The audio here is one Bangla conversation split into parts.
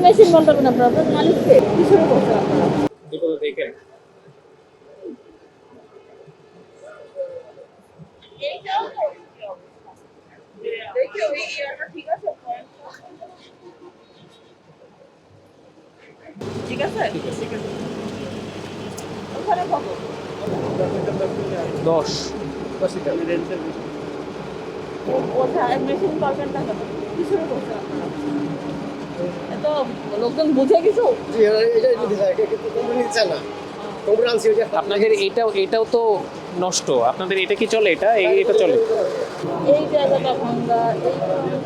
মেশিন বলতে না আপনার মালিককে কিসের করছে আপনারা বিপদ দেখেন এইটাও তো দেখো এই ইয়াটা ঠিক আছে ঠিক আছে ওখানে কত 10 ওটা মেশিন পাবেন না কত কিসের করছে আপনারা এত লোকজন বুঝে কিছু জি এটা নিতে চায় কিন্তু তোমরা নিতে চায় না তোমরা আনছি ওই যে আপনাদের এটাও তো নষ্ট আপনাদের এটা কি চলে এটা চলে এই জায়গাটা ভাঙ্গা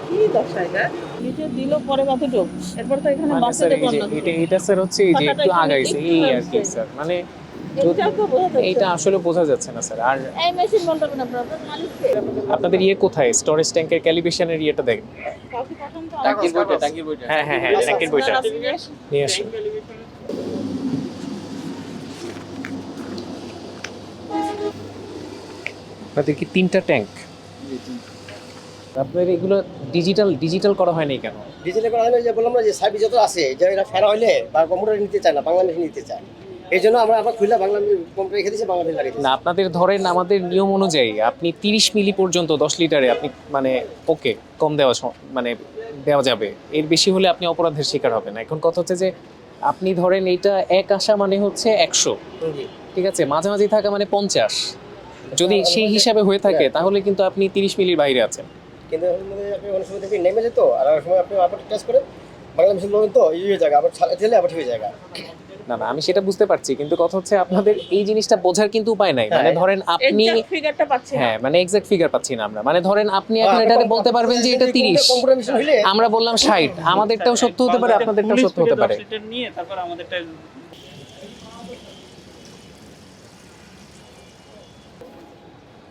কি দশাইটা নিচে দিল পরে কতটুক এরপর তো এখানে মানে স্যার বাচ্চাদের এই যে এটা স্যার হচ্ছে এই যে একটু আগাইছে এই আর কি স্যার মানে এটা তো বোঝা যাচ্ছে এইটা আসলে বোঝা যাচ্ছে না স্যার আর এই মেশিন বলতে না আপনার মালিককে আপনাদের কোথায় স্টোরেজ ট্যাঙ্কের ক্যালিব্রেশনের ইয়েটা দেখেন কাউকে পাঠান তো টাঙ্কির বইটা হ্যাঁ ট্যাঙ্কের বইটা নিয়ে আসুন আপনাদের কি 3টা ট্যাঙ্ক আপনাদের এগুলো ডিজিটাল করা হয় নাই কেন ডিজিটাল করা হলে যে বললাম না যে সার্ভিস যত আছে যে এটা ফেরা হইলে বা কম্পিউটার নিতে চায় না বাংলা মেশিন নিতে চায় এই জন্য আমরা আবার খুললে বাংলা কম্পিউটার রেখে দিয়েছি বাংলা মেশিন লাগিয়ে না আপনাদের ধরেন আমাদের নিয়ম অনুযায়ী আপনি 30 মিলি পর্যন্ত 10 লিটারে আপনি মানে ওকে কম মানে দেওয়া যাবে এর বেশি হলে আপনি অপরাধের শিকার হবেন এখন কথা হচ্ছে যে আপনি ধরেন এইটা এক আশা মানে হচ্ছে 100 ঠিক আছে মাঝামাঝি থাকা মানে 50 যদি সেই হিসাবে হয়ে থাকে তাহলে কিন্তু আপনি 30 মিলির বাইরে আছেন কিন্তু এর মধ্যে আপনি অনেক সময় দেখি নেমে যেত আর অনেক সময় আপনি আবার টেস্ট করে বাংলা মেশিন বলেন তো এই হয়ে জায়গা আবার ছাড়া দিলে আবার ঠিক হয়ে জায়গা না আমি সেটা বুঝতে পারছি কিন্তু কথা হচ্ছে আপনাদের এই জিনিসটা বোঝার কিন্তু উপায় নাই মানে ধরেন আপনি এক্সাক্ট ফিগারটা পাচ্ছি না হ্যাঁ মানে এক্সাক্ট ফিগার পাচ্ছি না আমরা মানে ধরেন আপনি এখন এটাতে বলতে পারবেন যে এটা 30 কম্পিউটার মেশিন হইলে আমরা বললাম 60 আমাদেরটাও সত্য হতে পারে আপনাদেরটাও সত্য হতে পারে নিয়ে তারপর আমাদেরটা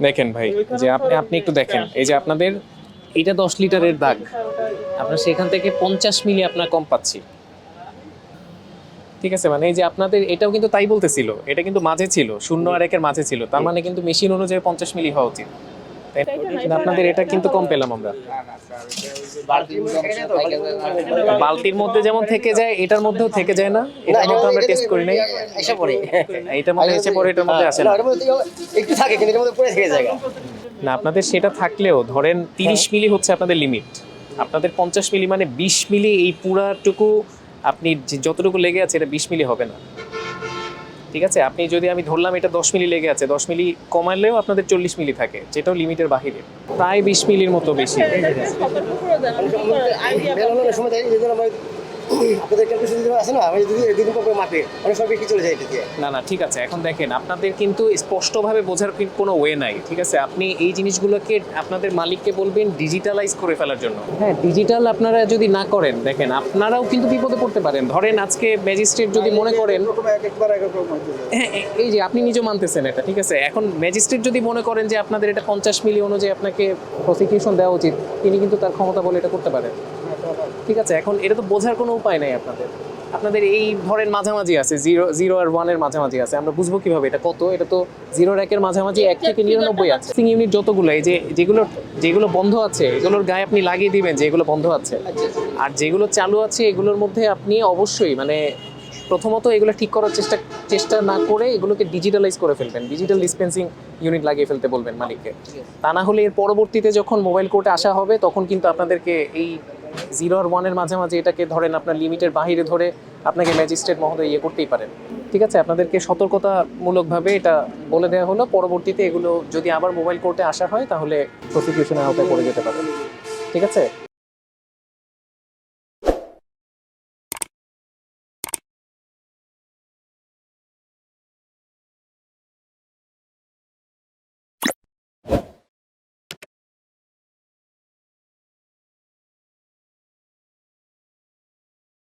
দেখেন ভাই যে আপনি একটু দেখেন এই যে আপনাদের এটা 10 লিটারের দাগ আপনার সেখান থেকে 50 মিলি আপনার কম পাচ্ছি ঠিক আছে মানে এই যে আপনাদের এটাও কিন্তু তাই বলতেছিল এটা কিন্তু মাঝে ছিল 0 আর 1 এর মাঝে ছিল তার মানে কিন্তু মেশিন অনুযায়ী 50 মিলি হওয়া উচিত তাই না? কিন্তু আপনাদের এটা কিন্তু কম পেলাম আমরা বালতির মধ্যে যেমন থেকে যায় এটার মধ্যেও থেকে যায় না এটার মধ্যে আমরা টেস্ট করি নাই এসে পড়ে এটার মধ্যে এসে পরে এটার মধ্যে আসে না না এর মধ্যে একটু থাকে কিন্তু এর মধ্যে পড়ে থেকে জায়গা না আপনাদের সেটা থাকলেও ধরেন 30 মিলি হচ্ছে আপনাদের লিমিট আপনাদের 50 মিলি মানে 20 মিলি এই পুরাটুকু আপনি যতটুকু লেগে আছে এটা 20 মিলি হবে না ঠিক আছে আপনি যদি আমি ধরলাম এটা 10 মিলি লেগে আছে 10 মিলি কমালেও আপনাদের 40 মিলি থাকে যেটাও লিমিটের বাহিরে প্রায় 20 মিলির মতো বেশি কতটুকু দেন আইডিয়া বেলানোর সময় দেখি যে আমরা আপনাদের ক্যালকুলেশন দিতে আছে না আমি যদি দুদিন পর মাপে অনেক সময় কি চলে যায় এটা দিয়ে না ঠিক আছে এখন দেখেন আপনাদের কিন্তু স্পষ্টভাবে বোঝার কোনো ওয়ে নাই ঠিক আছে আপনি এই জিনিসগুলোকে আপনাদের মালিককে বলবেন ডিজিটালাইজ করে ফেলার জন্য হ্যাঁ ডিজিটাল আপনারা যদি না করেন দেখেন আপনারাও কিন্তু বিপদে পড়তে পারেন ধরেন আজকে ম্যাজিস্ট্রেট যদি মনে করেন হ্যাঁ এই যে আপনি নিজেও মানতেছেন এটা ঠিক আছে এখন ম্যাজিস্ট্রেট যদি মনে করেন যে আপনাদের এটা 50 মিলি অনুযায়ী আপনাকে প্রসিকিউশন দেওয়া উচিত তিনি কিন্তু তার ক্ষমতা বলে এটা করতে পারেন ঠিক আছে এখন এটা তো বোঝার কোনো উপায় নাই আপনাদের এই ধরেন মাঝামাঝি আছে 0 আর 1 এর মাঝামাঝি আছে আমরা বুঝবো কিভাবে এটা কত এটা তো 0 আর 1 এর মাঝামাঝি 1 থেকে 99 আছে সিং ইউনিট যতগুলো এই যে যেগুলো বন্ধ আছে এগুলোর গায়ে আপনি লাগিয়ে দিবেন যে এগুলো বন্ধ আছে আর যেগুলো চালু আছে এগুলোর মধ্যে আপনি অবশ্যই মানে প্রথমত এগুলো ঠিক করার চেষ্টা না করে এগুলোকে ডিজিটালাইজ করে ফেলবেন ডিজিটাল ডিসপেন্সিং ইউনিট লাগিয়ে ফেলতে বলবেন মালিককে তা না হলে এর পরবর্তীতে যখন মোবাইল কোর্টে আসা হবে তখন কিন্তু আপনাদেরকে এই 0 আর 1 এর মাঝামাঝি এটাকে ধরেন আপনার লিমিটের বাইরে ধরে আপনাকে ম্যাজিস্ট্রেট মহোদয় করতেই পারেন ঠিক আছে আপনাদেরকে সতর্কতামূলকভাবে এটা বলে দেওয়া হলো পরবর্তীতে এগুলো যদি আবার মোবাইল কোর্টে আসা হয় তাহলে প্রসিকিউশনের আওতায় পড়ে যেতে পারে ঠিক আছে